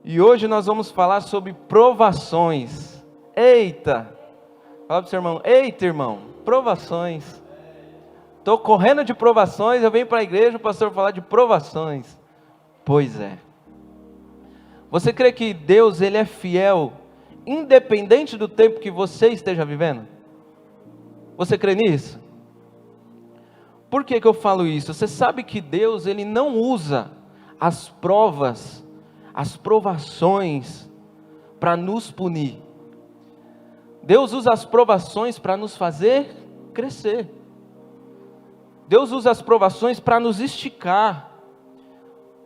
E hoje nós vamos falar sobre provações. Eita! Fala pro seu irmão, eita irmão, provações. Estou correndo de provações, eu venho para a igreja, o pastor falar de provações. Pois é. Você crê que Deus ele é fiel, independente do tempo que você esteja vivendo? Você crê nisso? Por que eu falo isso? Você sabe que Deus ele não usa as provas, as provações para nos punir. Deus usa as provações para nos fazer crescer. Deus usa as provações para nos esticar,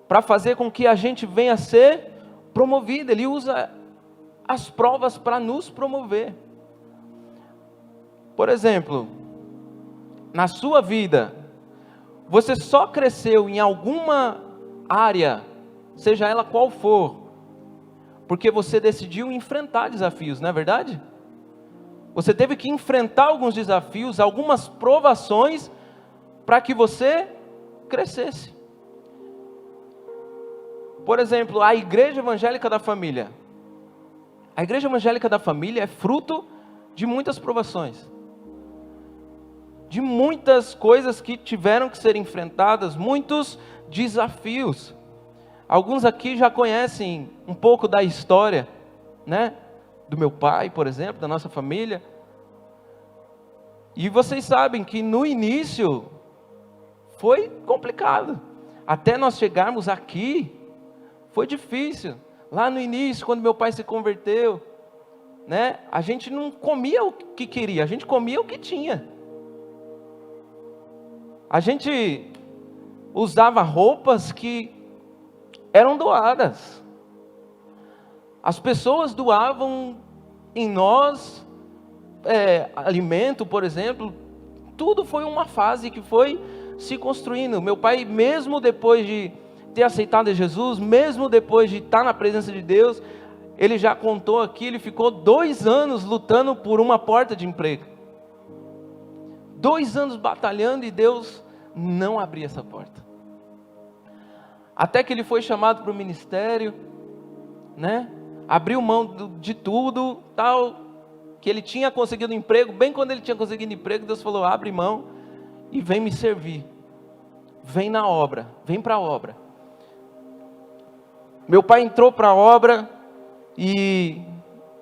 para fazer com que a gente venha a ser promovido. Ele usa as provas para nos promover. Por exemplo, na sua vida, você só cresceu em alguma área, seja ela qual for, porque você decidiu enfrentar desafios, não é verdade? Você teve que enfrentar alguns desafios, algumas provações, para que você crescesse. Por exemplo, a Igreja Evangélica da Família. A Igreja Evangélica da Família é fruto de muitas provações, de muitas coisas que tiveram que ser enfrentadas, muitos desafios. Alguns aqui já conhecem um pouco da história, né? Do meu pai, por exemplo, da nossa família. E vocês sabem que no início foi complicado. Até nós chegarmos aqui, foi difícil. Lá no início, quando meu pai se converteu, né? A gente não comia o que queria, a gente comia o que tinha. A gente usava roupas que eram doadas. As pessoas doavam em nós, alimento, por exemplo. Tudo foi uma fase que foi se construindo. Meu pai, mesmo depois de ter aceitado Jesus, mesmo depois de estar na presença de Deus, ele já contou aqui, ele ficou 2 anos lutando por uma porta de emprego. 2 anos batalhando e Deus não abria essa porta. Até que ele foi chamado para o ministério, né? Abriu mão de tudo, tal, que ele tinha conseguido emprego. Bem quando ele tinha conseguido emprego, Deus falou, abre mão e vem me servir. Vem na obra, vem para a obra. Meu pai entrou para a obra e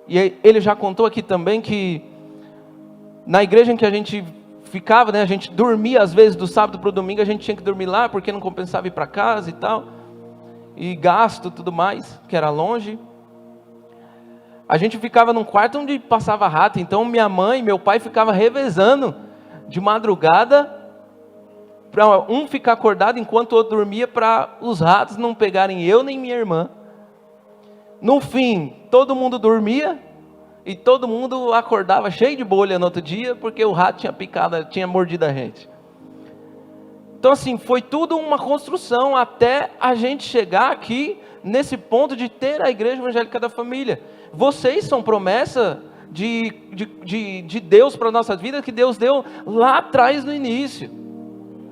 ele já contou aqui também que na igreja em que a gente ficava, né, a gente dormia às vezes do sábado para o domingo, a gente tinha que dormir lá porque não compensava ir para casa e tal, e gasto tudo mais, que era longe. A gente ficava num quarto onde passava rato, então minha mãe e meu pai ficavam revezando de madrugada, para um ficar acordado enquanto o outro dormia, para os ratos não pegarem eu nem minha irmã. No fim, todo mundo dormia, e todo mundo acordava cheio de bolha no outro dia, porque o rato tinha mordido a gente. Então assim, foi tudo uma construção até a gente chegar aqui, nesse ponto de ter a Igreja Evangélica da Família. Vocês são promessa de Deus para a nossa vida, que Deus deu lá atrás no início.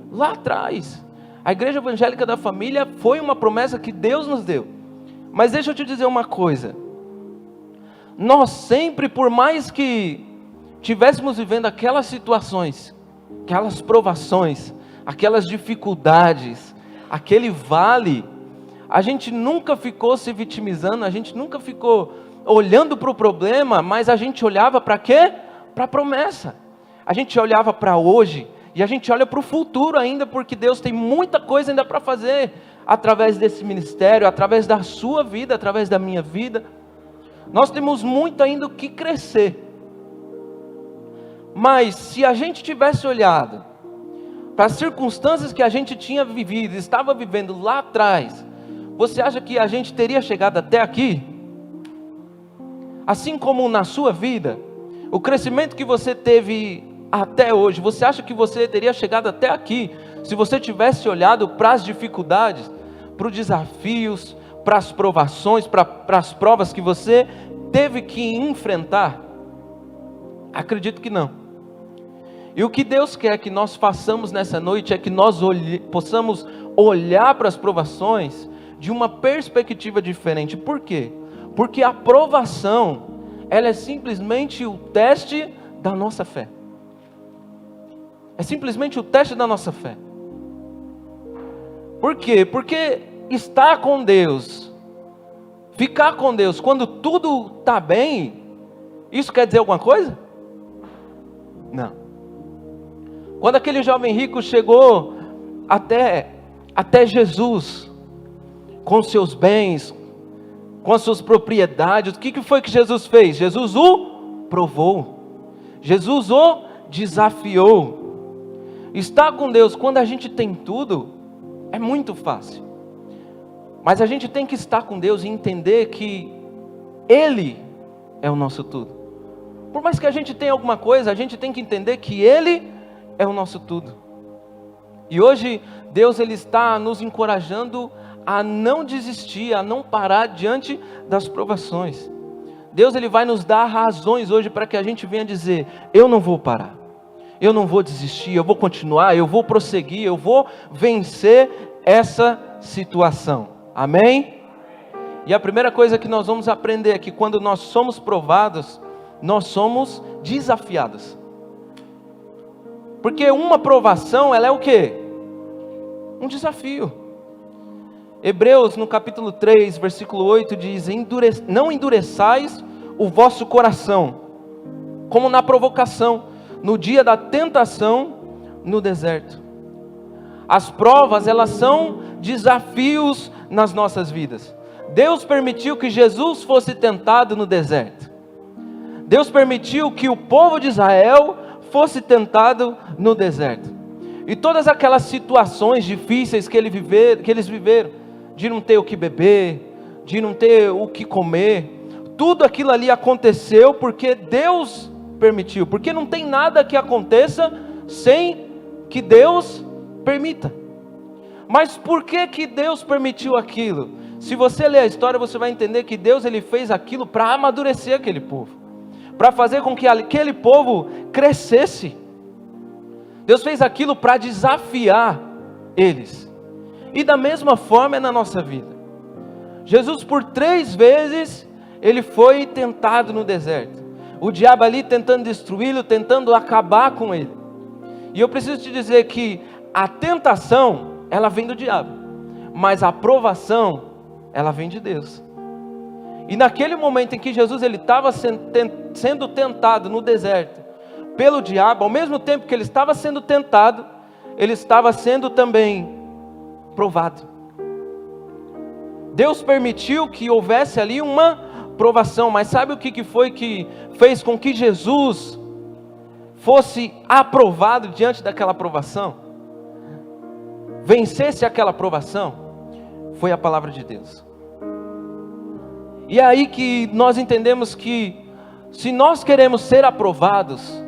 Lá atrás. A Igreja Evangélica da Família foi uma promessa que Deus nos deu. Mas deixa eu te dizer uma coisa. Nós sempre, por mais que tivéssemos vivendo aquelas situações, aquelas provações, aquelas dificuldades, aquele vale, a gente nunca ficou se vitimizando, a gente nunca ficou olhando para o problema, mas a gente olhava para quê? Para a promessa. A gente olhava para hoje e a gente olha para o futuro ainda, porque Deus tem muita coisa ainda para fazer através desse ministério, através da sua vida, através da minha vida. Nós temos muito ainda o que crescer. Mas se a gente tivesse olhado para as circunstâncias que a gente tinha vivido, estava vivendo lá atrás, você acha que a gente teria chegado até aqui? Assim como na sua vida, o crescimento que você teve até hoje, você acha que você teria chegado até aqui, se você tivesse olhado para as dificuldades, para os desafios, para as provações, para as provas que você teve que enfrentar? Acredito que não. E o que Deus quer que nós façamos nessa noite é que nós possamos olhar para as provações, de uma perspectiva diferente. Por quê? Porque a provação, ela é simplesmente o teste da nossa fé. É simplesmente o teste da nossa fé. Por quê? Porque estar com Deus, ficar com Deus, quando tudo está bem, isso quer dizer alguma coisa? Não. Quando aquele jovem rico chegou até Jesus, com seus bens, com as suas propriedades, o que foi que Jesus fez? Jesus o provou. Jesus o desafiou. Estar com Deus quando a gente tem tudo é muito fácil. Mas a gente tem que estar com Deus e entender que Ele é o nosso tudo. Por mais que a gente tenha alguma coisa, a gente tem que entender que Ele é o nosso tudo. E hoje Deus ele está nos encorajando a não desistir, a não parar diante das provações. Deus ele vai nos dar razões hoje para que a gente venha dizer: eu não vou parar, eu não vou desistir, eu vou continuar, eu vou prosseguir, eu vou vencer essa situação. Amém? E a primeira coisa que nós vamos aprender é que quando nós somos provados, nós somos desafiados. Porque uma provação, ela é o quê? Um desafio. Hebreus no capítulo 3, versículo 8 diz: não endureçais o vosso coração, como na provocação, no dia da tentação no deserto. As provas, elas são desafios nas nossas vidas. Deus permitiu que Jesus fosse tentado no deserto. Deus permitiu que o povo de Israel fosse tentado no deserto. E todas aquelas situações difíceis que eles viveram, de não ter o que beber, de não ter o que comer, tudo aquilo ali aconteceu porque Deus permitiu. Porque não tem nada que aconteça sem que Deus permita. Mas por que Deus permitiu aquilo? Se você ler a história, você vai entender que Deus ele fez aquilo para amadurecer aquele povo, para fazer com que aquele povo crescesse. Deus fez aquilo para desafiar eles. E da mesma forma é na nossa vida. Jesus por 3 vezes ele foi tentado no deserto. O diabo ali tentando destruí-lo, tentando acabar com ele. E eu preciso te dizer que a tentação, ela vem do diabo, mas a provação, ela vem de Deus. E naquele momento em que Jesus ele estava sendo tentado no deserto pelo diabo, ao mesmo tempo que ele estava sendo tentado, ele estava sendo também provado. Deus permitiu que houvesse ali uma provação, mas sabe o que foi que fez com que Jesus fosse aprovado diante daquela provação? Vencesse aquela provação? Foi a palavra de Deus. E é aí que nós entendemos que se nós queremos ser aprovados,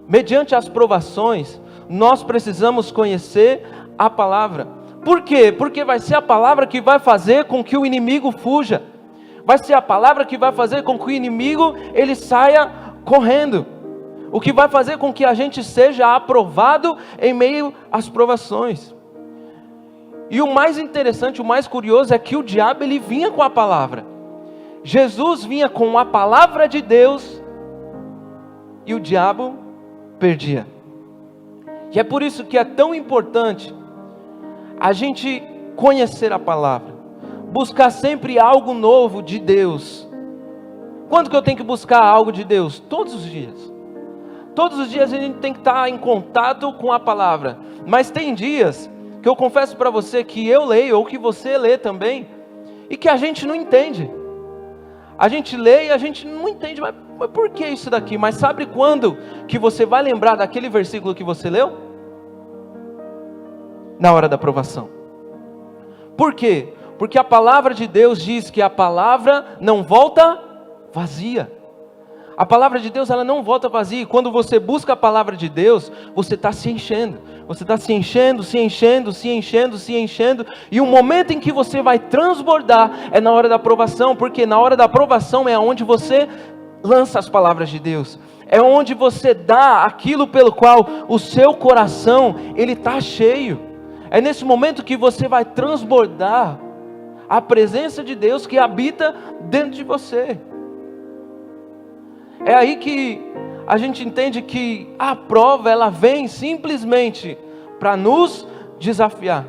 mediante as provações, nós precisamos conhecer a palavra. Por quê? Porque vai ser a palavra que vai fazer com que o inimigo fuja. Vai ser a palavra que vai fazer com que o inimigo ele saia correndo. O que vai fazer com que a gente seja aprovado em meio às provações. E o mais interessante, o mais curioso é que o diabo ele vinha com a palavra. Jesus vinha com a palavra de Deus e o diabo perdia. E é por isso que é tão importante a gente conhecer a palavra, buscar sempre algo novo de Deus. Quando que eu tenho que buscar algo de Deus? Todos os dias. Todos os dias a gente tem que estar em contato com a palavra. Mas tem dias que eu confesso para você que eu leio, ou que você lê também, e que a gente não entende. A gente lê e a gente não entende, mas por que isso daqui? Mas sabe quando que você vai lembrar daquele versículo que você leu? Na hora da provação. Por quê? Porque a palavra de Deus diz que a palavra não volta vazia. A palavra de Deus ela não volta vazia. E quando você busca a palavra de Deus, você está se enchendo. Você está se enchendo, se enchendo, se enchendo, se enchendo. E o momento em que você vai transbordar é na hora da provação. Porque na hora da provação é onde você lança as palavras de Deus. É onde você dá aquilo pelo qual o seu coração ele está cheio. É nesse momento que você vai transbordar a presença de Deus que habita dentro de você. É aí que a gente entende que a prova, ela vem simplesmente para nos desafiar.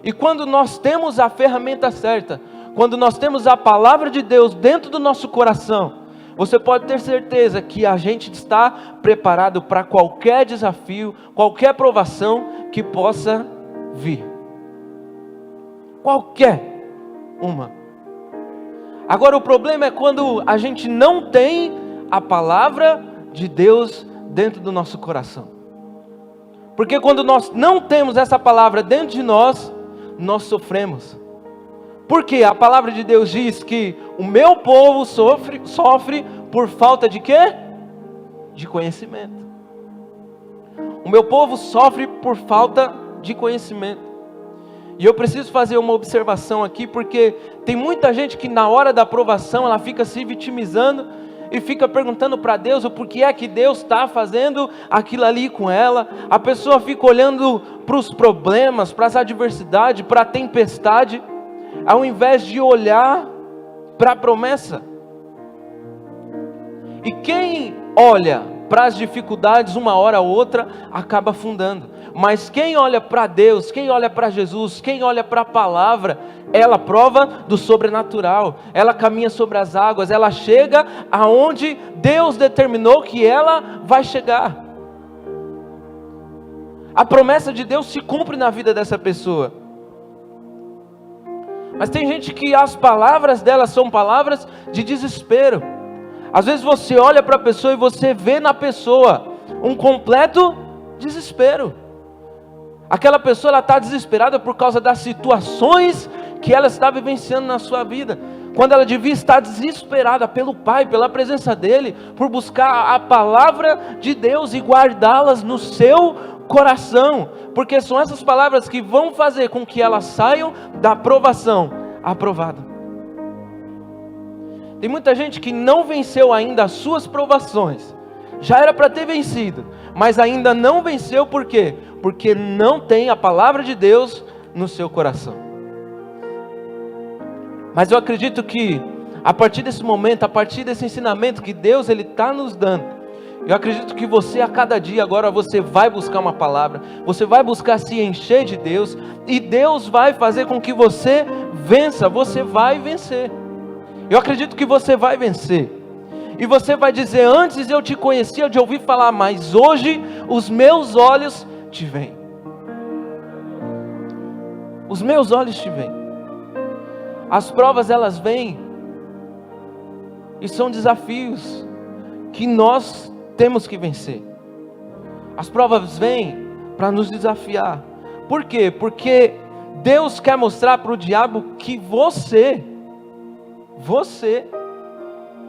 E quando nós temos a ferramenta certa, quando nós temos a palavra de Deus dentro do nosso coração, você pode ter certeza que a gente está preparado para qualquer desafio, qualquer provação que possa vir. Qualquer uma. Agora o problema é quando a gente não tem a palavra de Deus dentro do nosso coração. Porque quando nós não temos essa palavra dentro de nós, nós sofremos. Porque a palavra de Deus diz que o meu povo sofre por falta de quê? De conhecimento. O meu povo sofre por falta de conhecimento. E eu preciso fazer uma observação aqui, porque tem muita gente que na hora da aprovação, ela fica se vitimizando e fica perguntando para Deus o porquê é que Deus está fazendo aquilo ali com ela. A pessoa fica olhando para os problemas, para as adversidades, para a tempestade, ao invés de olhar para a promessa. E quem olha para as dificuldades uma hora ou outra, acaba afundando. Mas quem olha para Deus, quem olha para Jesus, quem olha para a palavra, ela prova do sobrenatural, ela caminha sobre as águas, ela chega aonde Deus determinou que ela vai chegar. A promessa de Deus se cumpre na vida dessa pessoa. Mas tem gente que as palavras dela são palavras de desespero. Às vezes você olha para a pessoa e você vê na pessoa um completo desespero. Aquela pessoa, ela está desesperada por causa das situações que ela está vivenciando na sua vida, quando ela devia estar desesperada pelo Pai, pela presença dEle, por buscar a palavra de Deus e guardá-las no seu coração, porque são essas palavras que vão fazer com que elas saiam da aprovação aprovada. Tem muita gente que não venceu ainda as suas provações, já era para ter vencido, mas ainda não venceu. Por quê? Porque não tem a palavra de Deus no seu coração. Mas eu acredito que a partir desse momento, a partir desse ensinamento que Deus está nos dando, eu acredito que você a cada dia agora você vai buscar uma palavra, você vai buscar se encher de Deus, e Deus vai fazer com que você vença, você vai vencer. Eu acredito que você vai vencer. E você vai dizer: antes eu te conhecia de ouvir falar, mas hoje os meus olhos te veem. Os meus olhos te veem. As provas, elas vêm e são desafios que nós temos que vencer. As provas vêm para nos desafiar. Por quê? Porque Deus quer mostrar para o diabo que você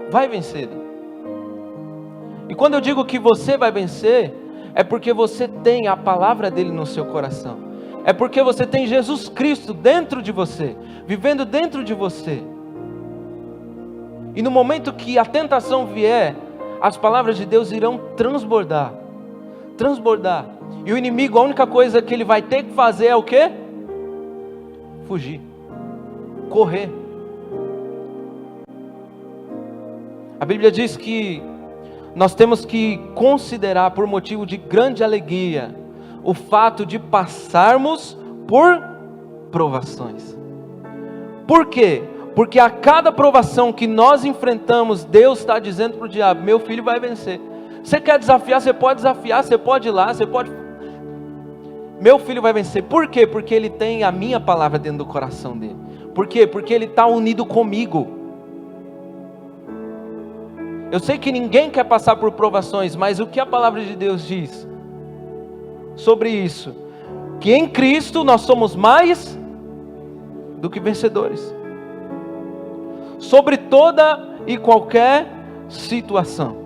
vai vencer. E quando eu digo que você vai vencer, é porque você tem a palavra dele no seu coração. É porque você tem Jesus Cristo dentro de você, vivendo dentro de você. E no momento que a tentação vier, as palavras de Deus irão transbordar. Transbordar. E o inimigo, a única coisa que ele vai ter que fazer é o quê? Fugir. Correr. A Bíblia diz que nós temos que considerar por motivo de grande alegria o fato de passarmos por provações. Por quê? Porque a cada provação que nós enfrentamos, Deus está dizendo para o diabo: meu filho vai vencer. Você quer desafiar? Você pode desafiar, você pode ir lá, você pode... Meu filho vai vencer. Por quê? Porque ele tem a minha palavra dentro do coração dele. Por quê? Porque ele está unido comigo. Eu sei que ninguém quer passar por provações, mas o que a palavra de Deus diz sobre isso? Que em Cristo nós somos mais do que vencedores. Sobre toda e qualquer situação.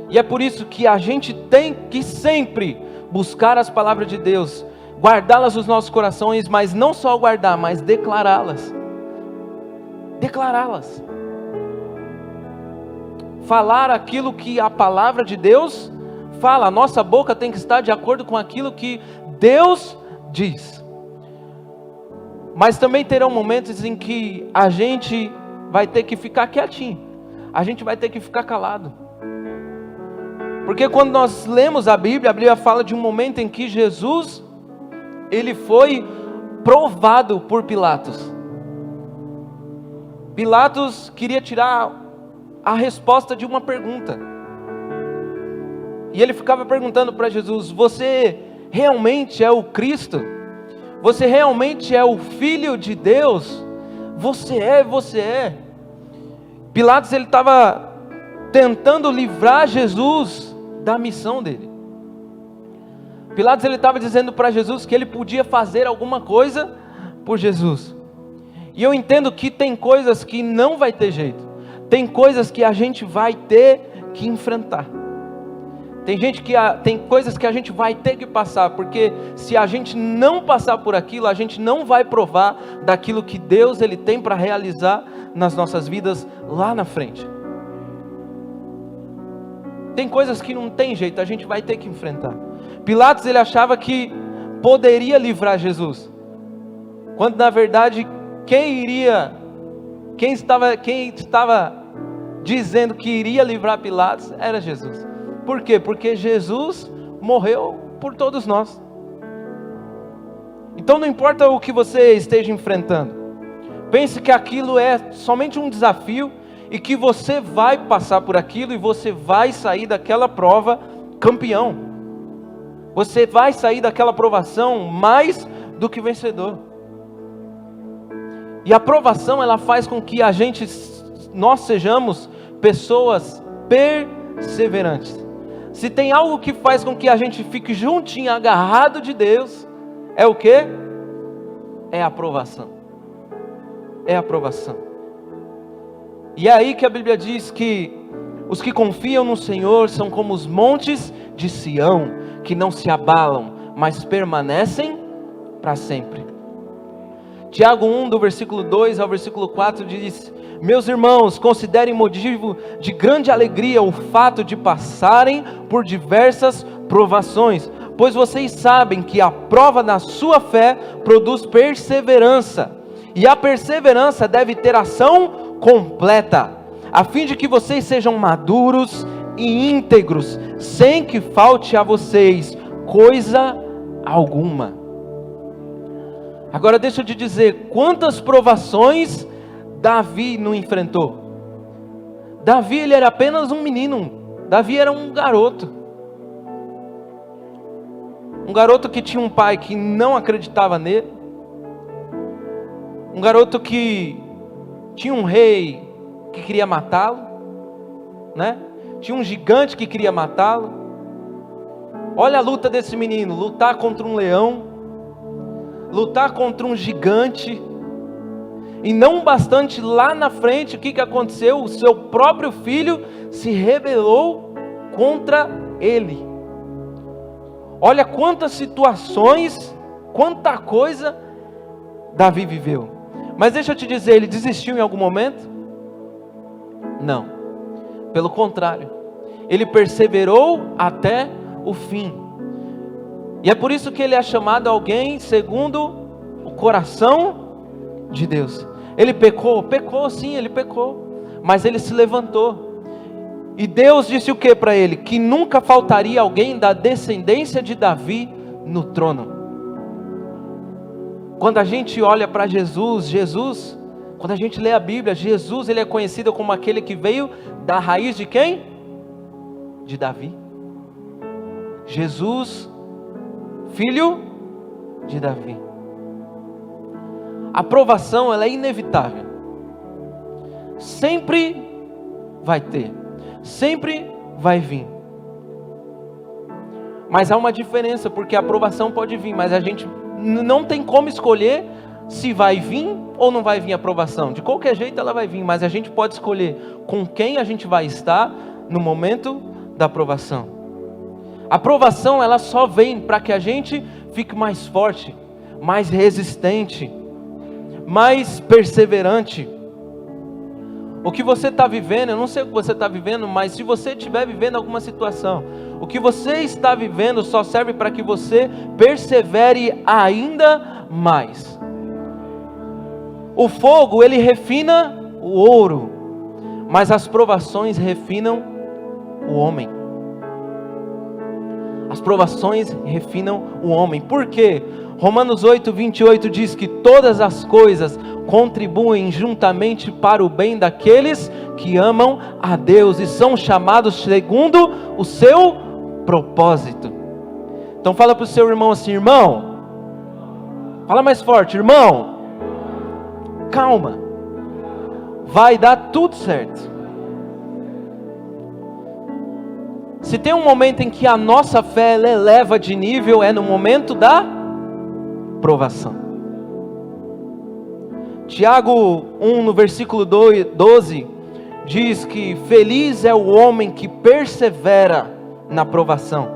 E é por isso que a gente tem que sempre buscar as palavras de Deus, guardá-las nos nossos corações, mas não só guardar, mas declará-las. Declará-las. Falar aquilo que a palavra de Deus fala. A nossa boca tem que estar de acordo com aquilo que Deus diz. Mas também terão momentos em que a gente vai ter que ficar quietinho. A gente vai ter que ficar calado. Porque quando nós lemos a Bíblia fala de um momento em que Jesus, ele foi provado por Pilatos. Pilatos queria tirar a resposta de uma pergunta. E ele ficava perguntando para Jesus: você realmente é o Cristo? Você realmente é o Filho de Deus? Você é. Pilatos, ele estava tentando livrar Jesus da missão dele. Pilatos, ele estava dizendo para Jesus que ele podia fazer alguma coisa por Jesus. E eu entendo que tem coisas que não vai ter jeito. Tem coisas que a gente vai ter que enfrentar. Tem coisas que a gente vai ter que passar, porque se a gente não passar por aquilo, a gente não vai provar daquilo que Deus ele tem para realizar nas nossas vidas lá na frente. Tem coisas que não tem jeito, a gente vai ter que enfrentar. Pilatos, ele achava que poderia livrar Jesus, quando na verdade quem estava dizendo que iria livrar Pilatos era Jesus. Por quê? Porque Jesus morreu por todos nós. Então não importa o que você esteja enfrentando, pense que aquilo é somente um desafio e que você vai passar por aquilo e você vai sair daquela prova campeão. Você vai sair daquela provação mais do que vencedor. E a provação, ela faz com que nós sejamos pessoas perseverantes. Se tem algo que faz com que a gente fique juntinho, agarrado de Deus, é o quê? É a aprovação. É a aprovação. E é aí que a Bíblia diz que os que confiam no Senhor são como os montes de Sião, que não se abalam, mas permanecem para sempre. Tiago 1, do versículo 2 ao versículo 4 diz: meus irmãos, considerem motivo de grande alegria o fato de passarem por diversas provações, pois vocês sabem que a prova da sua fé produz perseverança, e a perseverança deve ter ação completa, a fim de que vocês sejam maduros e íntegros, sem que falte a vocês coisa alguma. Agora deixa eu te dizer, quantas provações Davi não enfrentou? Davi, ele era apenas um menino. Davi era um garoto. Um garoto que tinha um pai que não acreditava nele. Um garoto que tinha um rei que queria matá-lo, né? Tinha um gigante que queria matá-lo. Olha a luta desse menino, lutar contra um leão, lutar contra um gigante. E não bastante, lá na frente, o que aconteceu? O seu próprio filho se rebelou contra ele. Olha quantas situações, quanta coisa Davi viveu. Mas deixa eu te dizer, ele desistiu em algum momento? Não. Pelo contrário, ele perseverou até o fim. E é por isso que ele é chamado alguém segundo o coração de Deus. Ele pecou sim, ele pecou, mas ele se levantou. E Deus disse o que para ele? Que nunca faltaria alguém da descendência de Davi no trono. Quando a gente olha para Jesus, quando a gente lê a Bíblia, Jesus, ele é conhecido como aquele que veio da raiz de quem? De Davi. Jesus, filho de Davi. A provação, ela é inevitável. Sempre vai ter. Sempre vai vir. Mas há uma diferença, porque a provação pode vir, mas a gente não tem como escolher se vai vir ou não vai vir a provação. De qualquer jeito ela vai vir, mas a gente pode escolher com quem a gente vai estar no momento da provação. A provação, ela só vem para que a gente fique mais forte, mais resistente, mais perseverante. O que você está vivendo, eu não sei o que você está vivendo, mas se você estiver vivendo alguma situação, o que você está vivendo só serve para que você persevere ainda mais. O fogo, ele refina o ouro, mas as provações refinam o homem. As provações refinam o homem. Por quê? Romanos 8:28 diz que todas as coisas contribuem juntamente para o bem daqueles que amam a Deus e são chamados segundo o seu propósito. Então fala para o seu irmão assim: irmão, fala mais forte, irmão, calma, vai dar tudo certo. Se tem um momento em que a nossa fé ela eleva de nível, é no momento da provação. Tiago 1, no versículo 12, diz que feliz é o homem que persevera na provação,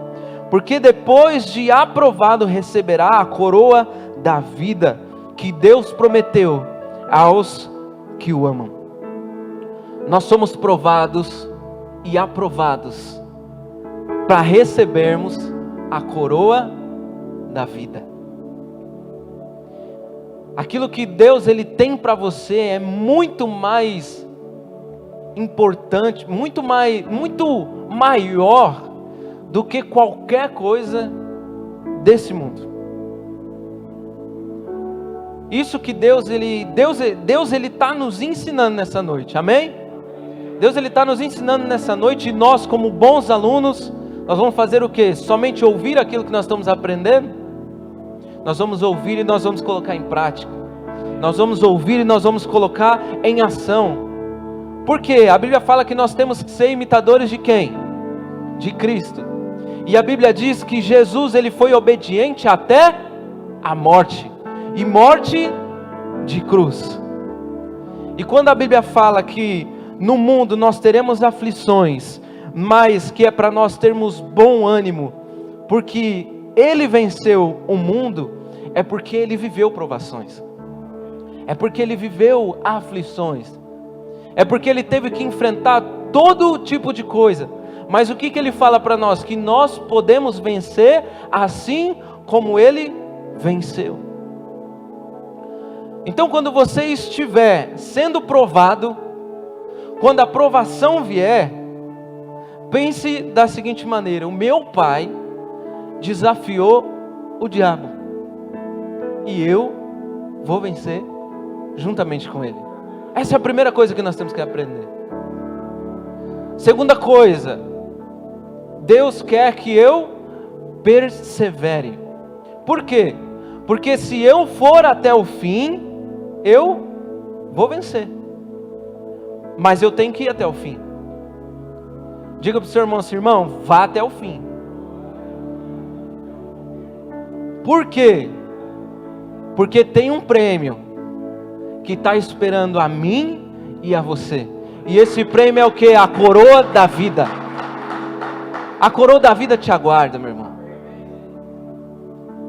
porque depois de aprovado receberá a coroa da vida que Deus prometeu aos que o amam. Nós somos provados e aprovados para recebermos a coroa da vida. Aquilo que Deus ele tem para você é muito mais importante, muito maior do que qualquer coisa desse mundo. Isso que Deus ele está nos ensinando nessa noite, amém? Deus ele está nos ensinando nessa noite, e nós como bons alunos, nós vamos fazer o quê? Somente ouvir aquilo que nós estamos aprendendo? Nós vamos ouvir e nós vamos colocar em prática. Nós vamos ouvir e nós vamos colocar em ação. Por quê? A Bíblia fala que nós temos que ser imitadores de quem? De Cristo. E a Bíblia diz que Jesus ele foi obediente até a morte. E morte de cruz. E quando a Bíblia fala que no mundo nós teremos aflições, mas que é para nós termos bom ânimo, porque Ele venceu o mundo, é porque Ele viveu provações, é porque Ele viveu aflições, é porque Ele teve que enfrentar todo tipo de coisa. Mas o que Ele fala para nós? Que nós podemos vencer assim como Ele venceu. Então quando você estiver sendo provado, quando a provação vier, pense da seguinte maneira: o meu pai desafiou o diabo, e eu vou vencer juntamente com ele. Essa é a primeira coisa que nós temos que aprender. Segunda coisa, Deus quer que eu persevere. Por quê? Porque se eu for até o fim, eu vou vencer. Mas eu tenho que ir até o fim. Diga para o seu irmão assim: irmão, vá até o fim. Por quê? Porque tem um prêmio que está esperando a mim e a você. E esse prêmio é o que? A coroa da vida. A coroa da vida te aguarda, meu irmão.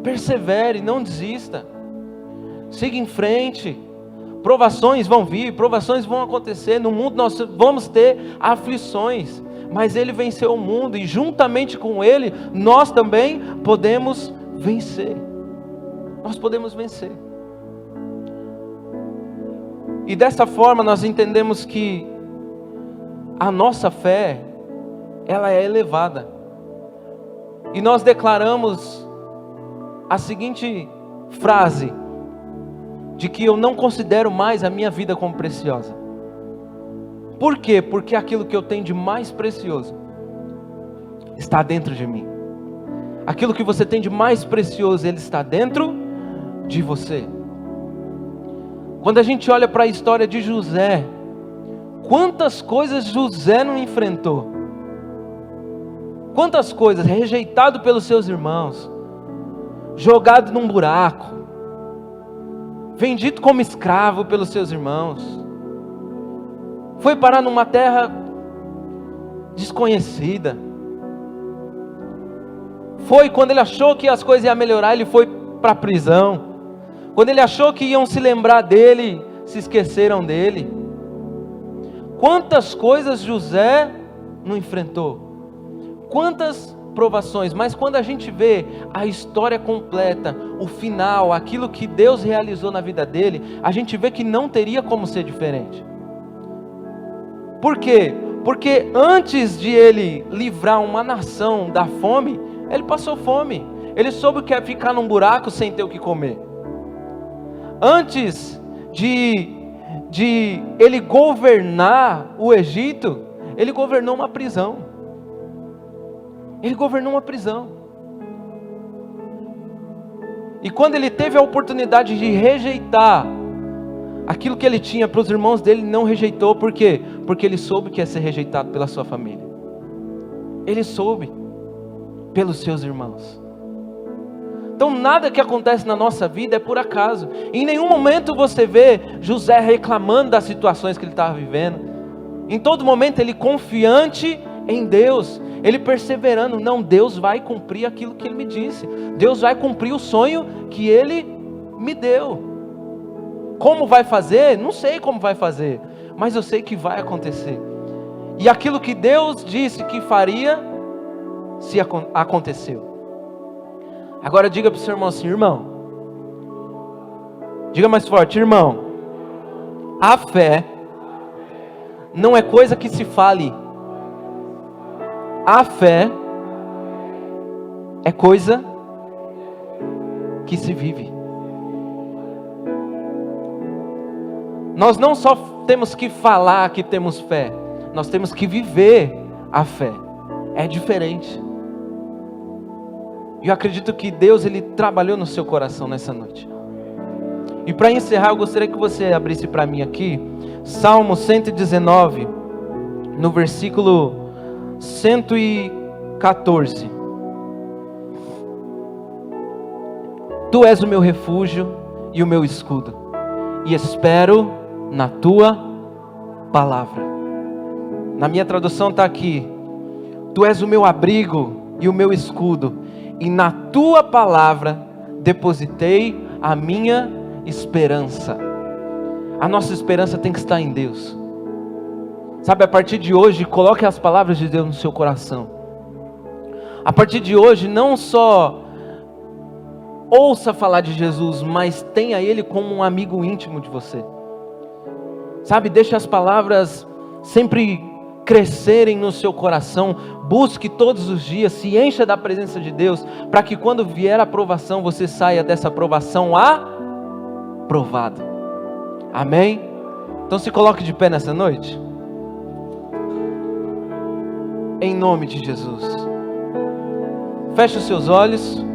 Persevere, não desista. Siga em frente. Provações vão vir, provações vão acontecer. No mundo nós vamos ter aflições, mas Ele venceu o mundo, e juntamente com Ele, nós também podemos vencer. Nós podemos vencer. E dessa forma nós entendemos que a nossa fé, ela é elevada. E nós declaramos a seguinte frase: de que eu não considero mais a minha vida como preciosa. Por quê? Porque aquilo que eu tenho de mais precioso está dentro de mim. Aquilo que você tem de mais precioso, ele está dentro de você. Quando a gente olha para a história de José, quantas coisas José não enfrentou? Quantas coisas? Rejeitado pelos seus irmãos, jogado num buraco, vendido como escravo pelos seus irmãos, foi parar numa terra desconhecida. Foi quando ele achou que as coisas iam melhorar, ele foi para a prisão. Quando ele achou que iam se lembrar dele, se esqueceram dele. Quantas coisas José não enfrentou? Quantas provações, mas quando a gente vê a história completa, o final, aquilo que Deus realizou na vida dele, a gente vê que não teria como ser diferente. Por quê? Porque antes de ele livrar uma nação da fome, ele passou fome. Ele soube o que é ficar num buraco sem ter o que comer. Antes de ele governar o Egito, ele governou uma prisão. Ele governou uma prisão. E quando ele teve a oportunidade de rejeitar aquilo que ele tinha para os irmãos dele, não rejeitou. Por quê? Porque ele soube que ia ser rejeitado pela sua família. Ele soube pelos seus irmãos. Então nada que acontece na nossa vida é por acaso. Em nenhum momento você vê José reclamando das situações que ele estava vivendo. Em todo momento ele confiante em Deus, ele perseverando. Não, Deus vai cumprir aquilo que ele me disse. Deus vai cumprir o sonho que ele me deu. Como vai fazer? Não sei como vai fazer, mas eu sei que vai acontecer. E aquilo que Deus disse que faria, se aconteceu. Agora diga para o seu irmão assim: irmão, diga mais forte, irmão, a fé não é coisa que se fale, a fé é coisa que se vive. Nós não só temos que falar que temos fé, nós temos que viver a fé. É diferente. E eu acredito que Deus, Ele trabalhou no seu coração nessa noite. E para encerrar, eu gostaria que você abrisse para mim aqui Salmo 119, no versículo 114. Tu és o meu refúgio e o meu escudo, e espero na tua palavra. Na minha tradução está aqui: tu és o meu abrigo e o meu escudo, e na tua palavra depositei a minha esperança. A nossa esperança tem que estar em Deus. Sabe, a partir de hoje, coloque as palavras de Deus no seu coração. A partir de hoje, não só ouça falar de Jesus, mas tenha Ele como um amigo íntimo de você. Sabe, deixe as palavras sempre crescerem no seu coração. Busque todos os dias, se encha da presença de Deus, para que quando vier a aprovação, você saia dessa aprovação aprovado. Amém? Então se coloque de pé nessa noite. Em nome de Jesus. Feche os seus olhos.